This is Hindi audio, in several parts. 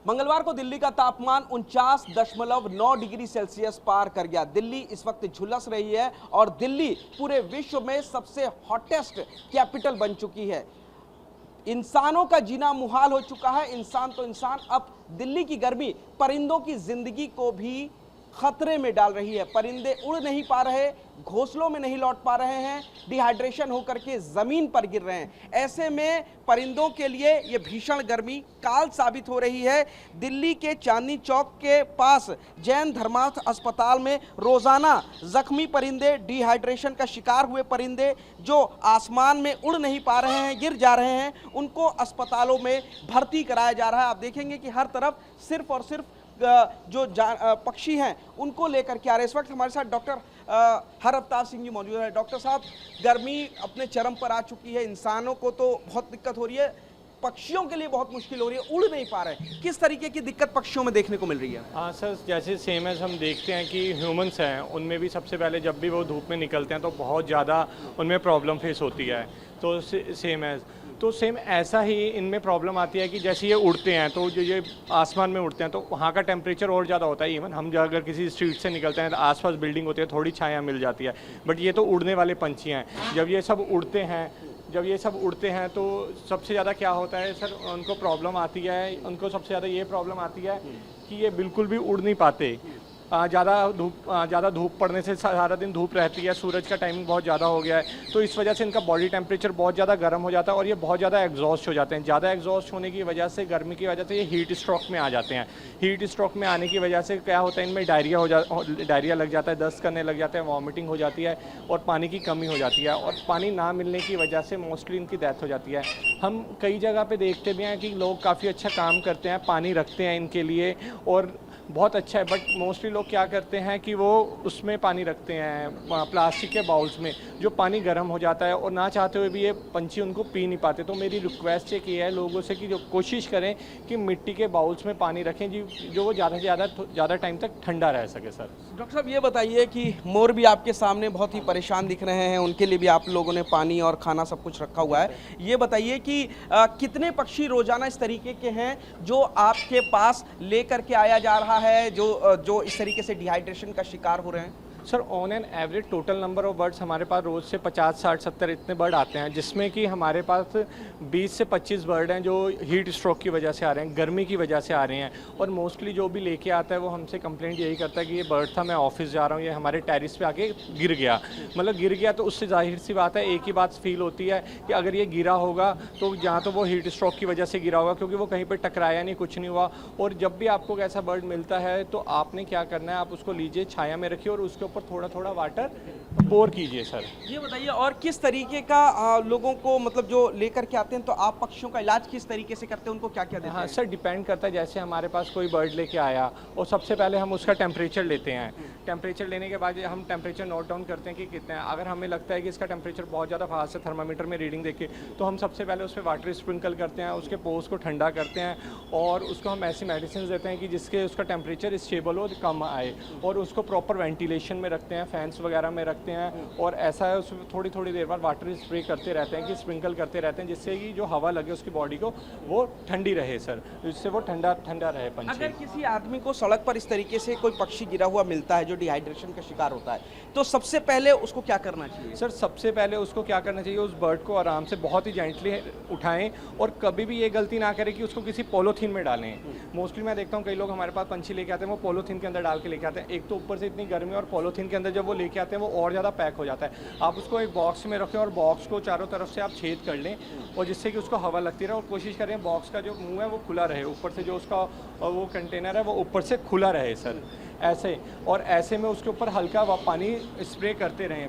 मंगलवार को दिल्ली का तापमान 49.9 डिग्री सेल्सियस पार कर गया। दिल्ली इस वक्त झुलस रही है और दिल्ली पूरे विश्व में सबसे हॉटेस्ट कैपिटल बन चुकी है। इंसानों का जीना मुहाल हो चुका है। इंसान तो इंसान, अब दिल्ली की गर्मी परिंदों की जिंदगी को भी खतरे में डाल रही है। परिंदे उड़ नहीं पा रहे, घोंसलों में नहीं लौट पा रहे हैं, डिहाइड्रेशन होकर के जमीन पर गिर रहे हैं। ऐसे में परिंदों के लिए यह भीषण गर्मी काल साबित हो रही है। दिल्ली के चांदनी चौक के पास जैन धर्मार्थ अस्पताल में रोजाना जख्मी परिंदे, डिहाइड्रेशन का शिकार हुए परिंदे जो आसमान में उड़ नहीं पा रहे हैं, गिर जा रहे हैं, उनको अस्पतालों में भर्ती कराया जा रहा है। आप देखेंगे कि हर तरफ सिर्फ और सिर्फ जो पक्षी हैं उनको लेकर के आ रहे। इस वक्त हमारे साथ डॉक्टर हर अवतार सिंह जी मौजूद है। डॉक्टर साहब, गर्मी अपने चरम पर आ चुकी है। इंसानों को तो बहुत दिक्कत हो रही है, पक्षियों के लिए बहुत मुश्किल हो रही है, उड़ नहीं पा रहे। किस तरीके की दिक्कत पक्षियों में देखने को मिल रही है? हाँ सर, जैसे सेम एज हम देखते हैं कि ह्यूमंस हैं, उनमें भी सबसे पहले जब भी वो धूप में निकलते हैं तो बहुत ज़्यादा उनमें प्रॉब्लम फेस होती है। तो सेम ऐसा ही इनमें प्रॉब्लम आती है कि जैसे ये उड़ते हैं तो जो ये आसमान में उड़ते हैं तो वहाँ का टेम्परेचर और ज़्यादा होता है। इवन हम अगर किसी स्ट्रीट से निकलते हैं तो आसपास बिल्डिंग होती है, थोड़ी छाया मिल जाती है, बट ये तो उड़ने वाले पंछी हैं। जब ये सब उड़ते हैं तो सबसे ज़्यादा क्या होता है सर, उनको प्रॉब्लम आती है, उनको सबसे ज़्यादा ये प्रॉब्लम आती है कि ये बिल्कुल भी उड़ नहीं पाते। ज़्यादा धूप पड़ने से, सारा दिन धूप रहती है, सूरज का टाइमिंग बहुत ज़्यादा हो गया है, तो इस वजह से इनका बॉडी टेम्परेचर बहुत ज़्यादा गर्म हो जाता है और ये बहुत ज़्यादा एग्जॉस्ट हो जाते हैं। ज़्यादा एग्जॉस्ट होने की वजह से, गर्मी की वजह से ये हीट स्ट्रोक में आ जाते हैं। हीट स्ट्रोक में आने की वजह से क्या होता है, इनमें डायरिया लग जाता है, दस्त करने लग जाता है, वॉमिटिंग हो जाती है और पानी की कमी हो जाती है। और पानी ना मिलने की वजह से मोस्टली इनकी डेथ हो जाती है। हम कई जगह पे देखते भी हैं कि लोग काफ़ी अच्छा काम करते हैं, पानी रखते हैं इनके लिए और बहुत अच्छा है, बट मोस्टली लोग क्या करते हैं कि वो उसमें पानी रखते हैं प्लास्टिक के बाउल्स में, जो पानी गर्म हो जाता है और ना चाहते हुए भी ये पंछी उनको पी नहीं पाते। तो मेरी रिक्वेस्ट ये है लोगों से कि जो कोशिश करें कि मिट्टी के बाउल्स में पानी रखें जी, जो वो ज़्यादा से ज़्यादा टाइम तक ठंडा रह सके। सर डॉक्टर साहब, ये बताइए कि मोर भी आपके सामने बहुत ही परेशान दिख रहे हैं, उनके लिए भी आप लोगों ने पानी और खाना सब कुछ रखा हुआ है। ये बताइए कि कितने पक्षी रोजाना इस तरीके के हैं जो आपके पास लेकर के आया जा रहा है, जो इस तरीके से डिहाइड्रेशन का शिकार हो रहे हैं? Sir on an average total number of birds हमारे पास रोज़ से 50, 60, 70 इतने बर्ड आते हैं, जिसमें कि हमारे पास 20 से 25 बर्ड हैं जो हीट स्ट्रोक की वजह से आ रहे हैं, गर्मी की वजह से आ रहे हैं। और मोस्टली जो भी लेके आता है वो हमसे कंप्लेंट यही करता है कि ये बर्ड था, मैं ऑफिस जा रहा हूँ, ये हमारे टेरिस पे आके गिर गया। मतलब गिर गया तो उससे जाहिर सी बात है, एक ही बात फील होती है कि अगर ये गिरा होगा तो जहाँ तो वो हीट स्ट्रोक की वजह से गिरा होगा, क्योंकि वो कहीं पर टकराया नहीं, कुछ नहीं हुआ। और जब भी आपको ऐसा बर्ड मिलता है तो आपने क्या करना है, आप उसको लीजिए, छाया में रखिए और उसके ऊपर थोड़ा थोड़ा वाटर पोर कीजिए। सर ये बताइए, और किस तरीके का लोगों को, मतलब जो लेकर के आते हैं तो आप पक्षियों का इलाज किस तरीके से करते हैं, उनको क्या क्या देते हैं? हाँ सर, डिपेंड करता है। जैसे हमारे पास कोई बर्ड लेके आया और सबसे पहले हम उसका टेम्परेचर लेते हैं। टेम्परेचर लेने के बाद हम टेम्परेचर नोट डाउन करते हैं कि कितने हैं। अगर हमें लगता है कि इसका टेम्परेचर बहुत ज़्यादा फास्ट है, थर्मामीटर में रीडिंग देके, तो हम सबसे पहले उस पर वाटर स्प्रिंकल करते हैं, उसके पोर्स को ठंडा करते हैं और उसको हम ऐसी मेडिसिन देते हैं कि जिसके उसका टेम्परेचर स्टेबल हो, कम आए, और उसको प्रॉपर वेंटिलेशन में रखते हैं, फैंस वगैरह में रखते हैं। और ऐसा है उसमें थोड़ी थोड़ी देर बाद वाटर स्प्रे करते रहते हैं, कि स्प्रिंकल करते रहते हैं, जिससे कि जो हवा लगे उसकी बॉडी को वो ठंडी रहे सर, जिससे वो ठंडा रहे पंछी। अगर किसी आदमी को सड़क पर इस तरीके से कोई पक्षी गिरा हुआ मिलता है जो डिहाइड्रेशन का शिकार होता है, तो सबसे पहले उसको क्या करना चाहिए? सर सबसे पहले उसको क्या करना चाहिए, उस बर्ड को आराम से बहुत ही जेंटली उठाएं और कभी भी ये गलती ना करें कि उसको किसी पॉलीथीन में डालें। मोस्टली मैं देखता हूँ कई लोग हमारे पास पंछी लेके आते हैं, वो पॉलीथीन के अंदर डाल के लेके आते हैं। एक तो ऊपर से इतनी गर्मी और पॉलीथीन के अंदर जब वो लेके आते हैं वो और ज़्यादा पैक हो जाता है। आप उसको एक बॉक्स में रखें और बॉक्स को चारों तरफ से आप छेद कर लें और जिससे कि उसको हवा लगती रहे, और कोशिश करें बॉक्स का जो मुंह है वो खुला रहे, ऊपर से जो उसका वो कंटेनर है वो ऊपर से खुला रहे सर, ऐसे। और ऐसे में उसके ऊपर हल्का पानी स्प्रे करते रहें,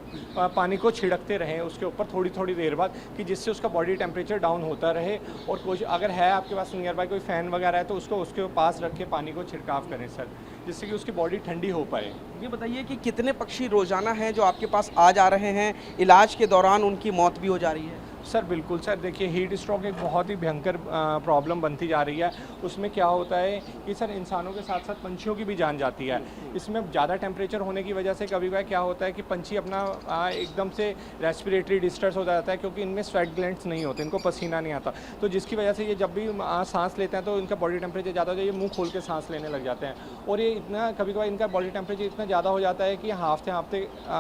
पानी को छिड़कते रहें उसके ऊपर थोड़ी थोड़ी देर बाद, कि जिससे उसका बॉडी टेम्परेचर डाउन होता रहे। और कुछ अगर है आपके पास नियर बाय कोई फ़ैन वगैरह है तो उसको उसके पास रख के पानी को छिड़काव करें सर, जिससे कि उसकी बॉडी ठंडी हो पाए। ये बताइए कि कितने पक्षी रोजाना हैं जो आपके पास आ जा रहे हैं, इलाज के दौरान उनकी मौत भी हो जा रही है? सर बिल्कुल सर, देखिए हीट स्ट्रोक एक बहुत ही भयंकर प्रॉब्लम बनती जा रही है। उसमें क्या होता है कि सर इंसानों के साथ साथ पंछियों की भी जान जाती है। इसमें ज़्यादा टेम्परेचर होने की वजह से कभी कभार क्या होता है कि पंछी अपना एकदम से रेस्पिरेटरी डिस्ट्रेस हो जाता है, क्योंकि इनमें स्वेट ग्लैंड्स नहीं होते, इनको पसीना नहीं आता। तो जिसकी वजह से ये जब भी सांस लेते हैं तो इनका बॉडी टेम्परेचर ज़्यादा हो जाए, ये मुँह खोल के सांस लेने लग जाते हैं। और ये इतना कभी कभार इनका बॉडी टेम्परेचर इतना ज़्यादा हो जाता है कि हाँफते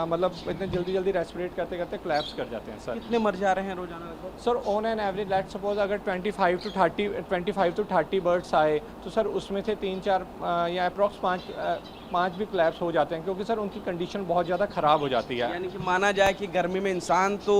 मतलब इतने जल्दी जल्दी रेस्पिरेट करते करते कोलैप्स कर जाते हैं सर। कितने मर जा रहे हैं रोजाना लगभग? Sir on an average let suppose अगर 25 to 30 बर्ड्स आए तो सर उसमें से 3-4 या अप्रॉक्स 5 भी कोलैप्स हो जाते हैं, क्योंकि सर उनकी कंडीशन बहुत ज़्यादा ख़राब हो जाती है। यानी कि माना जाए कि गर्मी में इंसान तो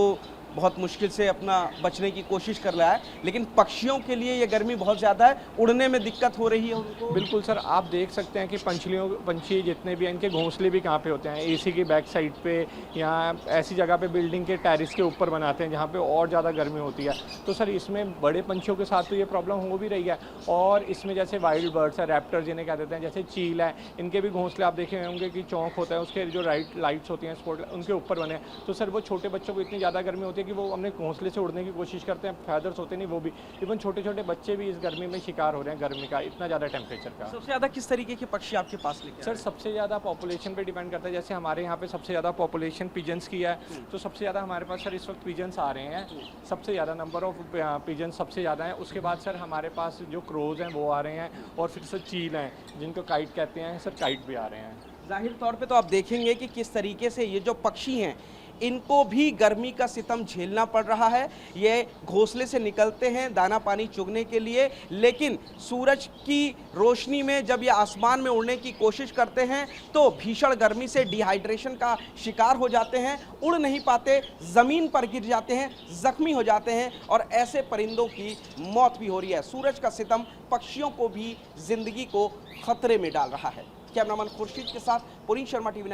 बहुत मुश्किल से अपना बचने की कोशिश कर रहा है, लेकिन पक्षियों के लिए ये गर्मी बहुत ज़्यादा है, उड़ने में दिक्कत हो रही है उनको। बिल्कुल सर, आप देख सकते हैं कि पंछी जितने भी हैं इनके घोंसले भी कहाँ पे होते हैं, एसी की बैक साइड पे या ऐसी जगह पे बिल्डिंग के टेरिस के ऊपर बनाते हैं जहाँ पे और ज़्यादा गर्मी होती है। तो सर इसमें बड़े पंछियों के साथ तो ये प्रॉब्लम हो भी रही है, और इसमें जैसे वाइल्ड बर्ड्स है, रैप्टर जिन्हें कह देते हैं, जैसे चील है, इनके भी घोंसले आप देखे होंगे कि चौंक होता है, उसके जो लाइट्स होती हैं स्पॉट उनके ऊपर बने। तो सर वो छोटे बच्चों को इतनी ज़्यादा गर्मी होती है कि वो अपने घोंसले से उड़ने की कोशिश करते हैं, फैदर्स होते नहीं वो भी, इवन छोटे छोटे बच्चे भी इस गर्मी में शिकार हो रहे हैं, गर्मी का इतना ज़्यादा टेम्परेचर का। सबसे ज़्यादा किस तरीके के पक्षी आपके पास लेके सर सबसे ज़्यादा पॉपुलेशन पे डिपेंड करता है। जैसे हमारे यहाँ पे सबसे ज़्यादा पॉपुलेशन पिजन्स की है, तो सबसे ज़्यादा हमारे पास सर इस वक्त पिजन्स आ रहे हैं, सबसे ज़्यादा नंबर ऑफ पिजन्स सबसे ज़्यादा है। उसके बाद सर हमारे पास जो क्रोज हैं वो आ रहे हैं, और फिर सर चील हैं जिनको काइट कहते हैं, सर काइट भी आ रहे हैं। जाहिर तौर पे तो आप देखेंगे कि किस तरीके से ये जो पक्षी हैं इनको भी गर्मी का सितम झेलना पड़ रहा है। ये घोंसले से निकलते हैं दाना पानी चुगने के लिए, लेकिन सूरज की रोशनी में जब ये आसमान में उड़ने की कोशिश करते हैं तो भीषण गर्मी से डिहाइड्रेशन का शिकार हो जाते हैं, उड़ नहीं पाते, ज़मीन पर गिर जाते हैं, ज़ख्मी हो जाते हैं, और ऐसे परिंदों की मौत भी हो रही है। सूरज का सितम पक्षियों को भी ज़िंदगी को खतरे में डाल रहा है। कैमरामैन खुर्शीद के साथ पुनीत शर्मा, TV9।